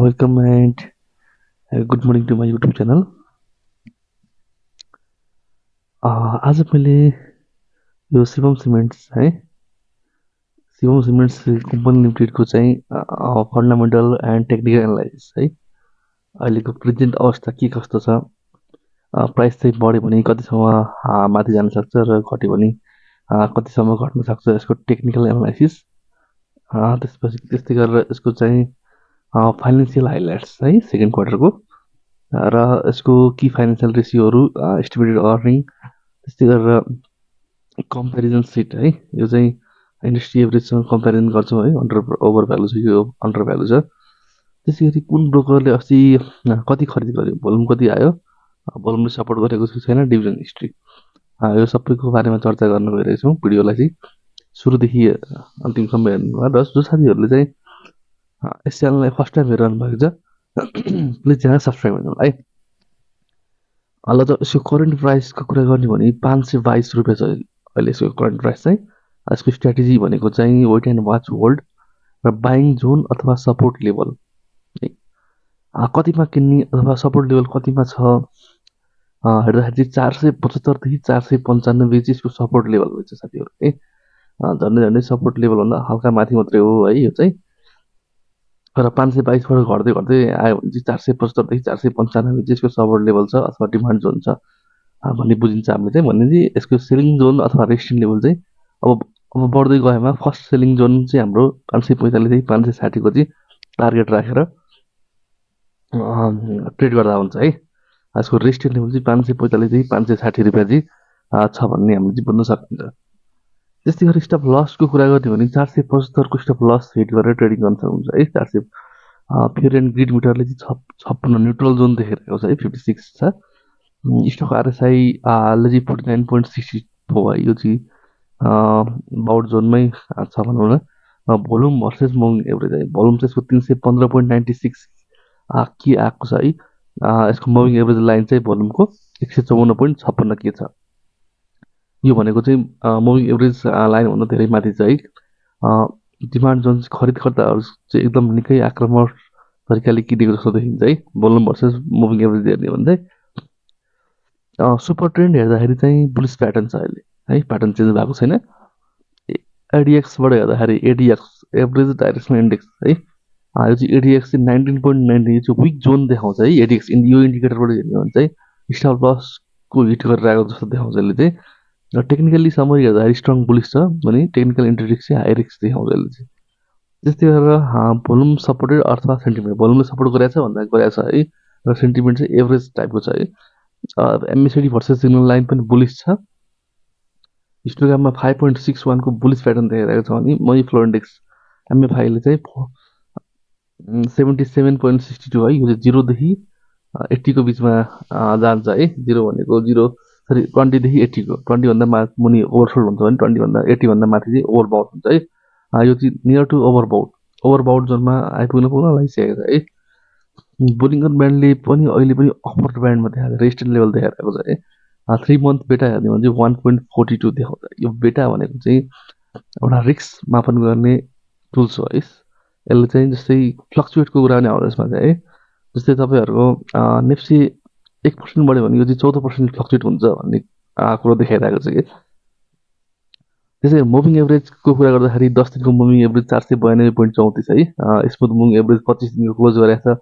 welcome and good morning to my YouTube channel. आज मैले यो शिवम सिमेन्ट्स है शिवम सिमेन्ट्स कम्पनी लिमिटेडको चाहिँ फन्डामेन्टल एन्ड टेक्निकल एनालाइसिस है अहिलेको प्रेजेन्ट अवस्था के कस्तो छ, प्राइस चाहिँ बढ्यो भने कतिसम्म माथि जान सक्छ र घट्यो भने कतिसम्म घट्न सक्छ, यसको टेक्निकल एनालाइसिस। त्यसपछि त्यस्तै गरेर यसको चाहिँ फाइनेन्सियल हाइलाइट्स है सेकेन्ड क्वार्टरको र यसको की फाइनेन्सियल रेसियोहरू, एस्टिमेटेड अर्निङ, त्यस्तै गरेर कम्पेरिजन सिट है यो चाहिँ इन्डस्ट्री एभरेजसँग कम्पेरिजन गर्छौँ है, ओभर भ्यालु छ यो अन्डर भ्यालु छ। त्यसै गरी कुन ब्रोकरले अस्ति कति खरिद गर्यो, भोल्युम कति आयो, भोल्युमले सपोर्ट गरेको छैन, डिभिजन हिस्ट्री, यो सबैको बारेमा चर्चा गर्न गइरहेछौँ। भिडियोलाई चाहिँ सुरुदेखि अन्तिमसम्म हेर्नुभयो र जो साथीहरूले चाहिँ यस च्यानललाई फर्स्ट टाइम हेरिरहनु भएको छ प्लिज च्यानल सब्सक्राइब गर्नु है। ल त यसको करेन्ट प्राइसको कुरा गर्ने भने 522 रुपियाँ छ अहिले यसको करेन्ट प्राइस चाहिँ। यसको स्ट्राटेजी भनेको चाहिँ वेट एन्ड वाच होल्ड र बाइङ जोन अथवा सपोर्ट लेभल है, कतिमा किन्ने अथवा सपोर्ट लेभल कतिमा छ हेर्दाखेरि चाहिँ 475 देखि 495 चाहिँ यसको सपोर्ट लेभल हुन्छ साथीहरू है। झन्डै झन्डै सपोर्ट लेभलभन्दा हल्का माथि मात्रै हो है यो चाहिँ। र 522 बाट घट्दै घट्दै आयो भने चाहिँ 475 देखि 495 चाहिँ यसको सपोर्ट लेभल छ अथवा डिमान्ड जोन छ भन्ने बुझिन्छ हामीले चाहिँ। भने चाहिँ यसको सेलिङ जोन अथवा रेस्टिङ लेभल चाहिँ अब बढ्दै गएमा फर्स्ट सेलिङ जोन चाहिँ हाम्रो 545 देखि 560 को चाहिँ टार्गेट राखेर ट्रेड गर्दा हुन्छ है। यसको रेस्टिङ लेभल चाहिँ 545 देखि 560 रुपियाँ चाहिँ छ भन्ने हामीले चाहिँ बुझ्न सकिन्छ। त्यस्तै गरी स्टप लसको कुरा गर्ने भने 475 को स्टप लस हिट गरेर ट्रेडिङ गर्न सक्नुहुन्छ है। 400 फ्युर एन्ड ग्रिड मिटरले चाहिँ 56 न्युट्रल जोन देखाइरहेको छ है, 56 छ। स्टक आरएसआई ले चाहिँ 49.64 है, यो चाहिँ बाउट जोनमै छ भनौँ न। भोल्युम भर्सेस मुभिङ एभरेज है, भोल्युम चाहिँ यसको 315.96 के आएको छ है। यसको मुभिङ एभरेज लाइन चाहिँ भोल्युमको 154.56 के छ। यो भनेको चाहिँ मुभिङ एभरेज लाइनभन्दा धेरै माथि छ है। डिमान्ड जोन चाहिँ खरिदकर्ताहरू चाहिँ एकदम निकै आक्रामक तरिकाले किनेको जस्तो देखिन्छ है, भोल्युम भर्सेस मुभिङ एभरेज हेर्ने भने चाहिँ। सुपर ट्रेन्ड हेर्दाखेरि चाहिँ बुलिस प्याटर्न छ अहिले है, प्याटर्न चेन्ज भएको छैन। एडिएक्सबाट हेर्दाखेरि एडिएक्स एभरेज डाइरेक्सनल इन्डेक्स है, यो चाहिँ एडिएक्स चाहिँ 19.9 यो चाहिँ विक जोन देखाउँछ है। एडिएक्स यो इन्डिकेटरबाट हेर्ने भने चाहिँ स्टप लसको हिट गरिरहेको जस्तो देखाउँछ यसले चाहिँ। र टेक्निकली समरी हेर्दाखेरि स्ट्रङ बुलिस छ भने टेक्निकल इन्ट्रेडिक्स चाहिँ हाई रिस्क देखाउँछ यसले चाहिँ। त्यस्तै गरेर भोल्युम सपोर्टेड अथवा सेन्टिमेन्ट, भोल्युमले सपोर्ट गरेको छ भन्दा गरेको छ है, र सेन्टिमेन्ट चाहिँ एभरेज टाइपको छ है। एमएसडी भर्सेस सिग्नल लाइन पनि बुलिस छ। हिस्टोग्राममा 5.61 को बुलिस प्याटर्न देखाइरहेको छ भने मनी फ्लो इन्डेक्स एमएफआईले चाहिँ 77.62 है, यो चाहिँ 0 देखि 80 को बिचमा जान्छ है। 0 भनेको 20 देखि 80 को, 20 भन्दा मुनि ओभरसोल्ड हुन्छ भने 20 भन्दा 80 भन्दा माथि चाहिँ ओभरबाउट हुन्छ है। यो चाहिँ नियर टु ओभरबाउट जोनमा आइपुग्न लागिसकेको छ है। बोलिङ्गर ब्यान्डले पनि अहिले पनि अपर ब्यान्डमा देखाएको रेजिस्टेन्स लेभल देखाइरहेको छ है। 3 मन्थ बेटा हेर्ने भने चाहिँ 1.42 देखाउँछ। यो बेटा भनेको चाहिँ एउटा रिस्क मापन गर्ने टुल्स हो है। यसले चाहिँ जस्तै फ्लक्चुएटको कुरा पनि आउँछ यसमा चाहिँ है। जस्तै तपाईँहरूको नेप्से 1% बढ्यो भने यो चाहिँ 14% फ्लक्चुएट हुन्छ भन्ने कुरो देखाइरहेको छ कि। त्यसै मुभिङ एभरेजको कुरा गर्दाखेरि 10 दिनको मुभिङ एभरेज 492.34 है। स्मुथ मुभिङ एभरेज 25 दिनको क्लोज गरेको छ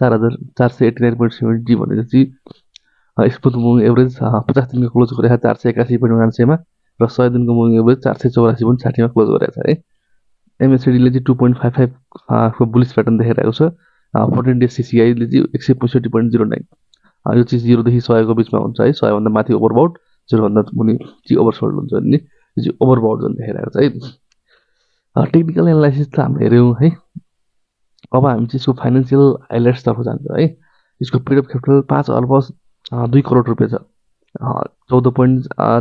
4489.70 भनेको चाहिँ स्मुथ मुभिङ एभरेज 50 दिनको क्लोज गरेको छ 481.99 मा, र 100 दिनको मुभिङ एभरेज 484.60 मा क्लोज गरेको छ है। एमएसडीले चाहिँ 2.55 को बुलिस प्याटर्न देखाइरहेको छ। 14 डेज सीसीआईले चाहिँ 165.09, यो चाहिँ 0 देखि 100 को बिचमा हुन्छ है। 100 भन्दा माथि ओभरबाउट, 0 भन्दा मुनि चाहिँ ओभरसोल्ड हुन्छ नि, यो चाहिँ ओभरबाउट जोन देखाइरहेको छ है। टेक्निकल एनालाइसिस त हामीले हेऱ्यौँ है। अब हामी चाहिँ यसको फाइनेन्सियल हाइलाइट्सतर्फ जान्छौँ है। यसको पिरियड अफ क्यापिटल 5 अर्ब 2 करोड रुपियाँ छ। 14 पोइन्ट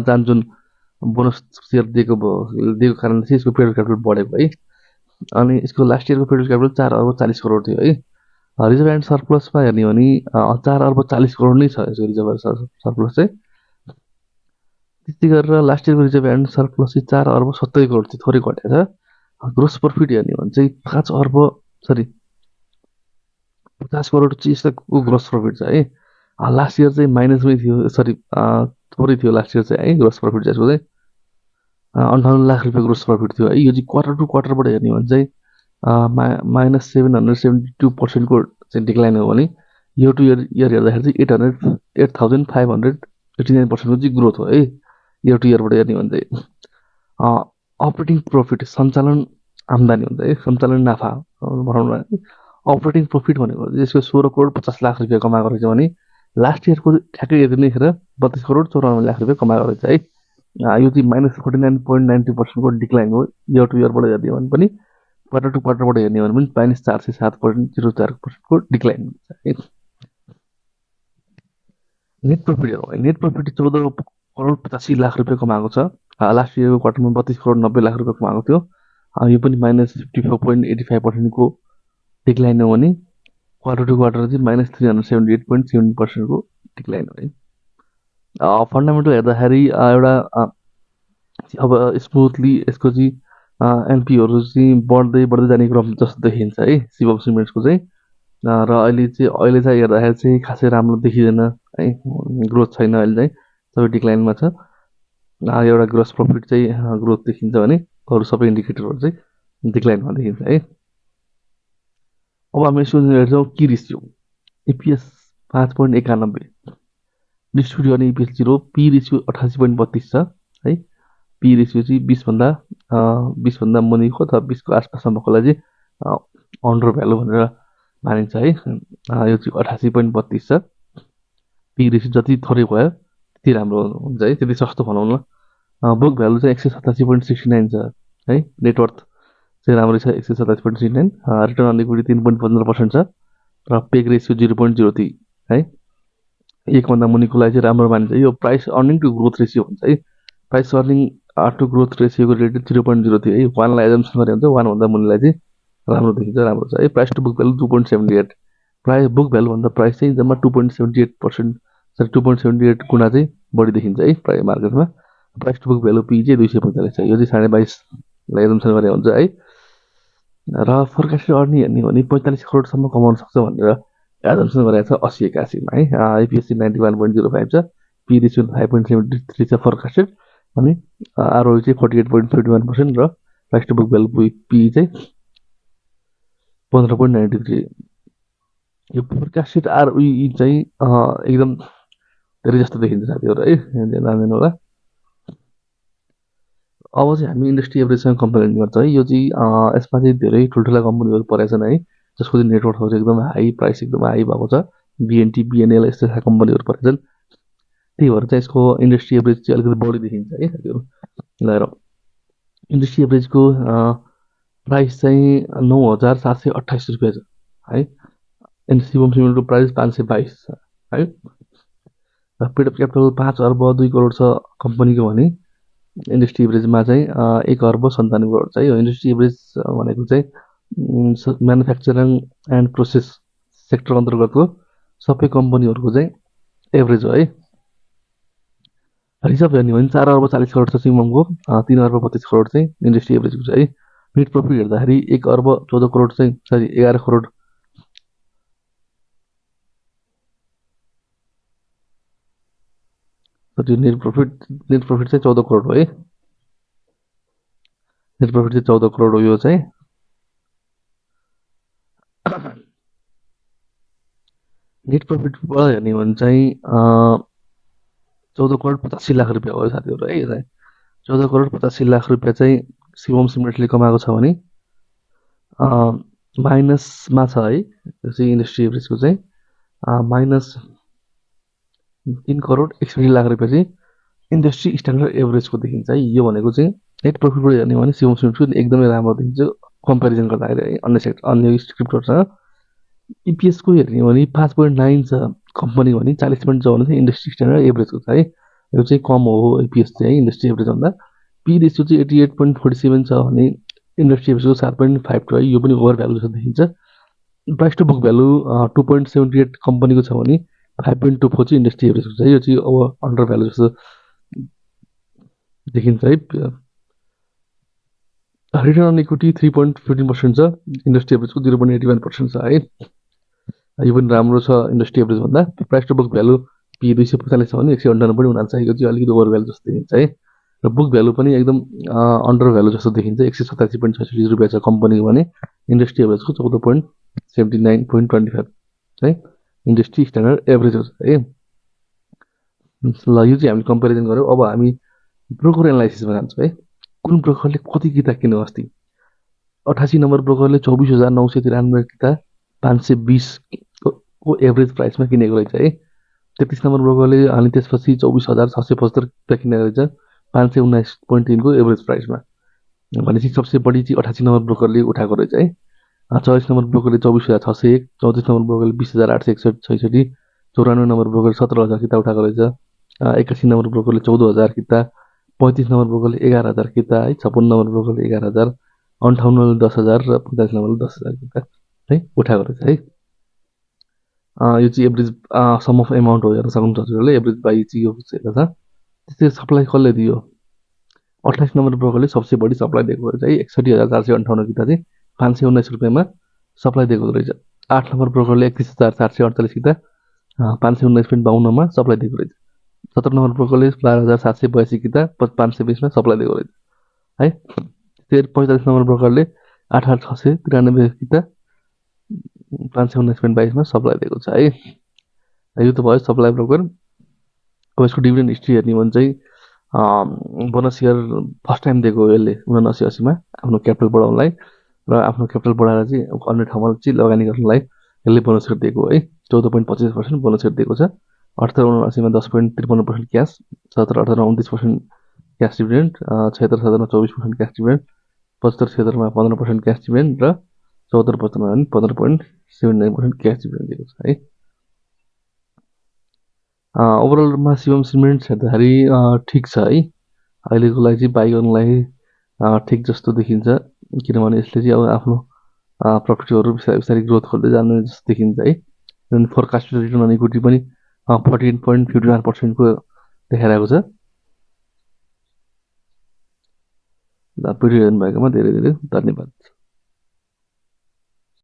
जान जुन बोनस सेयर दिएको कारण चाहिँ यसको पिरियड अफ क्यापिटल बढेको है। अनि यसको लास्ट इयरको पिरियड क्यापिटल 4 अर्ब 40 करोड थियो है। रिजर्भ एन्ड सरप्लसमा हेर्ने भने 4 अर्ब 40 करोड नै छ यसको रिजर्भ एन्ड सरप्लस चाहिँ। त्यस्तै गरेर लास्ट इयरको रिजर्भ एन्ड सरप्लस चाहिँ 4 अर्ब 70 करोड थियो, थोरै घटेको छ। ग्रोस प्रफिट हेर्ने भने चाहिँ 5 अर्ब 50 करोड चाहिँ यसको ग्रोस प्रफिट छ है। लास्ट इयर चाहिँ माइनसमै थियो, सरी थोरै थियो लास्ट इयर चाहिँ है ग्रोस प्रफिट चाहिँ यसको चाहिँ 58 लाख रुपियाँ ग्रोस प्रफिट थियो है। यो चाहिँ क्वार्टर टु क्वार्टरबाट हेर्ने भने चाहिँ माइनस 772% चाहिँ डिक्लाइन हो भने इयर टु इयर हेर्दाखेरि चाहिँ 8,589% चाहिँ ग्रोथ हो है इयर टु इयरबाट हेर्ने भने चाहिँ। अपरेटिङ प्रफिट सञ्चालन आम्दानी हुन्छ है, सञ्चालन नाफा भनौँ न है। अपरेटिङ प्रफिट भनेको चाहिँ यसको 16 करोड 50 लाख रुपियाँ कमाएको रहेछ भने लास्ट इयरको ठ्याक्कै यति नै खेर 32 करोड 94 लाख रुपियाँ कमाएको रहेछ है। यो चाहिँ -49.90%को डिक्लाइन हो इयर टु इयरबाट हेर्ने भने पनि, क्वार्टर टु क्वार्टरबाट हेर्ने भने पनि -407.04%को डिक्लाइन हुन्छ है। नेट प्रफिट हेरौँ है। नेट प्रफिट 14 करोड 85 लाख रुपियाँ कमाएको छ। लास्ट इयरको क्वार्टरमा 32 करोड 90 लाख रुपियाँ कमाएको थियो। यो पनि -54.85%को डिक्लाइन हो भने क्वार्टर टु क्वार्टर चाहिँ -378.7% को डिक्लाइन हो है। फन्डामेन्टल हेर्दाखेरि एउटा अब स्मुथली यसको चाहिँ एनपीहरू चाहिँ बढ्दै जाने क्रम जस्तो देखिन्छ है शिवम सिमेन्ट्सको चाहिँ। र अहिले चाहिँ हेर्दाखेरि चाहिँ खासै राम्रो देखिँदैन है, ग्रोथ छैन अहिले चाहिँ, सबै डिक्लाइनमा छ। एउटा ग्रोस प्रफिट चाहिँ ग्रोथ देखिन्छ भने अरू सबै इन्डिकेटरहरू चाहिँ डिक्लाइनमा देखिन्छ है। अब हामी यसो हेर्छौँ की रेसियो, इपिएस 5.91, डिस्ट्रिब्युट गर्ने इपिएस 0, पी रेसियो 88.32 छ है। पी रेसियो चाहिँ 20 भन्दा मुनिको अथवा 20को आसपाससम्मकोलाई चाहिँ अन्डर भ्यालु भनेर मानिन्छ है। यो चाहिँ 88.32 छ। पी रेसियो जति थोरै भयो त्यति राम्रो हुन्छ है, त्यति सस्तो भनौँ न। बुक भ्यालु चाहिँ 187.69 छ है। नेटवर्थ चाहिँ राम्रै छ 187.69। रिटर्न अन इक्विटी 3.15% छ र पेग रेसियो 0.03 है। 1 भन्दा मुनिकोलाई चाहिँ राम्रो मानिन्छ। यो price earning to growth ratio हुन्छ है। प्राइस अर्निङ टु ग्रोथ रेसियोको रेट 0.03 है। 1 लाई एजम्सन गरे हुन्छ, 1 भन्दा मुनिलाई चाहिँ राम्रो देखिन्छ, राम्रो छ है। Price to book value 2.78, price book value भन्दा प्राइस चाहिँ जम्मा 2.78%, सरी 2.78 गुणा चाहिँ बढी देखिन्छ है प्राइस मार्केटमा। Price to book value P चाहिँ 245 छ, यो चाहिँ 22.5 लाई एजम्सन गरे हुन्छ है। र फोरकास्टेड अर्निङ हेर्ने भने 45 करोडसम्म कमाउन सक्छ भनेर एजम्सन गरेको छ 80-81 मा है। आइपिएससी 91.05 छ, पी रेसियो 5.73 छ फोरकास्टेड, अनि आरओई चाहिँ 48.51% र price to book value P चाहिँ 15.93। यो फोरकास्टेड आरओई चाहिँ एकदम धेरै जस्तो देखिन्छ साथीहरू है, ध्यान होला। अब चाहिँ हामी इन्डस्ट्री एभरेजसँग कम्पेयर गर्छ है। यो चाहिँ यसमा चाहिँ धेरै ठुल्ठुला कम्पनीहरू परेछन् है, जसको चाहिँ नेटवर्कहरू चाहिँ एकदम हाई, प्राइस एकदम हाई भएको छ। बिएनटी, बिएनएल यस्तो खालका कम्पनीहरू परेछन्। त्यही भएर चाहिँ यसको इन्डस्ट्री एभरेज चाहिँ अलिकति बढी देखिन्छ है साथीहरू। ल इन्डस्ट्री एभरेजको प्राइस चाहिँ 9,728 रुपियाँ छ है। शिवम सिमेन्टको प्राइस 522 छ है। र पेड अफ क्यापिटल 5 अर्ब 2 करोड छ कम्पनीको भने इन्डस्ट्री एभरेजमा चाहिँ 1 अर्ब 97 करोड छ। यो इन्डस्ट्री एभरेज भनेको चाहिँ म्यानुफ्याक्चरिङ एन्ड प्रोसेस सेक्टर अन्तर्गतको सबै कम्पनीहरूको चाहिँ एभरेज हो है। हिसाब हेर्ने भने 4 अर्ब 40 करोड छ शिवमको, 3 अर्ब 32 करोड चाहिँ इन्डस्ट्री एभरेजको छ है। नेट प्रफिट हेर्दाखेरि 1 अर्ब 14 करोड चाहिँ, सरी 11 करोड नेट प्रफिट चाहिँ 14 करोड हो है। नेट प्रफिट चाहिँ 14 करोड हो यो चाहिँ। नेट प्रफिटबाट हेर्ने भने चाहिँ 14 करोड 85 लाख रुपियाँ हो साथीहरू है। यो चाहिँ 14 करोड 85 लाख रुपियाँ चाहिँ शिवम सिमेन्टले कमाएको छ भने माइनसमा छ है। यो चाहिँ इन्डस्ट्री एभरेजको चाहिँ माइनस 3 करोड 61 लाख रुपियाँ चाहिँ इन्डस्ट्री स्ट्यान्डर्ड एभरेजको देखिन्छ है। यो भनेको चाहिँ नेट प्रफिटबाट हेर्ने भने शिवम सिमेन्टको एकदमै राम्रो देखिन्छ कम्पेरिजन गर्दाखेरि है अन्य स्क्रिप्टहरूसँग। इपिएसको हेर्ने भने 5.9 छ कम्पनीको भने, 40.54 चाहिँ इन्डस्ट्री स्ट्यान्डर्ड एभरेजको छ है। यो चाहिँ कम हो इपिएस चाहिँ है इन्डस्ट्री एभरेजभन्दा। पी रेसियो चाहिँ 88.47 छ भने इन्डस्ट्री एभरेजको 7.52 है। यो पनि ओभर भ्यालु जस्तो देखिन्छ। प्राइस टु बुक भ्यालु 2.78 कम्पनीको छ भने 5.24 चाहिँ इन्डस्ट्री एभरेजको छ है। यो चाहिँ ओभर अन्डर भ्यालु जस्तो देखिन्छ है। रिटर्न अन इक्विटी 3.15% छ, इन्डस्ट्री एभरेजको 0.81% छ है। यो पनि राम्रो छ इन्डस्ट्री एभरेज भन्दा। Price to book value P 245 छ भने 198 पनि हुन सक्छ। यो चाहिँ अलिकति ओभर भ्यालु जस्तो देखिन्छ है। र बुक भ्यालु पनि एकदम अन्डर भ्यालु जस्तो देखिन्छ। 187.66 रुपियाँ छ कम्पनीको भने इन्डस्ट्री एभरेजको 14.79.25 है इन्डस्ट्री स्ट्यान्डर्ड एभरेज हो है। ल यो चाहिँ हामीले कम्पेरिजन गर्यौँ। अब हामी ब्रोकर एनालाइसिसमा जान्छौँ है। कुन ब्रोकरले कति किता किन्यो अस्ति? 88 नम्बर ब्रोकरले 24,993 किता 520 को एभरेज प्राइसमा किनेको रहेछ है। 33 नम्बर ब्रोकरले अनि त्यसपछि 24,675 किता किनेको रहेछ 519.3 को एभरेज प्राइसमा। भनेपछि सबसे बढी चाहिँ 88 नम्बर ब्रोकरले उठाएको रहेछ है। 44 नम्बर ब्रोकरले 24,601, 34 नम्बर ब्रोकरले 20,866, 94 नम्बर ब्रोकरले 17,000 किता उठाएको रहेछ। 81 नम्बर ब्रोकरले 14,000 किता, 35 नम्बर ब्रोकरले 11,000 किता है, 56 नम्बर ब्रोकरले 11,000, 58 10,000 र 45 नम्बरले 10,000 किता है उठाएको रहेछ है। यो चाहिँ एभरेज सम अफ एमाउन्ट हो हेर्न सक्नुहुन्छ हजुरहरूले। एभरेज बाई चाहिँ यो हेर्दा छ। त्यस्तै सप्लाई कसले दियो? 28 नम्बर ब्रोकरले सबसे बढी सप्लाई दिएको रहेछ है। 61,458 किता चाहिँ 519 रुपियाँमा सप्लाई दिएको रहेछ। 8 नम्बर ब्रोकरले 31,448 किता 519.52 मा सप्लाई दिएको रहेछ। 17 नम्बर ब्रोकरले 12,782 किता 520 मा सप्लाई दिएको रहेछ है। फेरि 45 नम्बर ब्रोकरले 8,693 किता 519.22 मा सप्लाई दिएको छ है। यो त भयो सप्लाई ब्रोकर। अब यसको डिभिडेन्ड हिस्ट्री हेर्ने भने चाहिँ बोनस इयर फर्स्ट टाइम दिएको यसले 79-80 मा आफ्नो क्यापिटल बढाउनलाई र आफ्नो क्यापिटल बढाएर चाहिँ अन्य ठाउँमा चाहिँ लगानी गर्नलाई यसले बोनस इयर दिएको है। 14.25% बोनस इयर दिएको छ। 78-79 मा 10.53% क्यास, 77-78 मा 29% क्यास डिभिडेन्ड, 76-77 मा 24% क्यास डिभिडेन्ड, 75-76 मा 15% क्यास डिभिडेन्ड र 74-75 मा 15.79% क्यास डिभिडेन्ड दिएको छ है। ओभरअलमा शिवम सिमेन्ट हेर्दाखेरि ठिक छ है। अहिलेको लागि चाहिँ बाई गर्नलाई ठिक जस्तो देखिन्छ। किनभने यसले चाहिँ अब आफ्नो प्रफिटहरू बिस्तारै बिस्तारै ग्रोथ गर्दै जाने जस्तो देखिन्छ है। फोरकास्ट रिटर्न अन इक्विटी पनि 14.51% को देखाइरहेको छ। भिडियो हेर्नु भएकोमा धेरै धेरै धन्यवाद।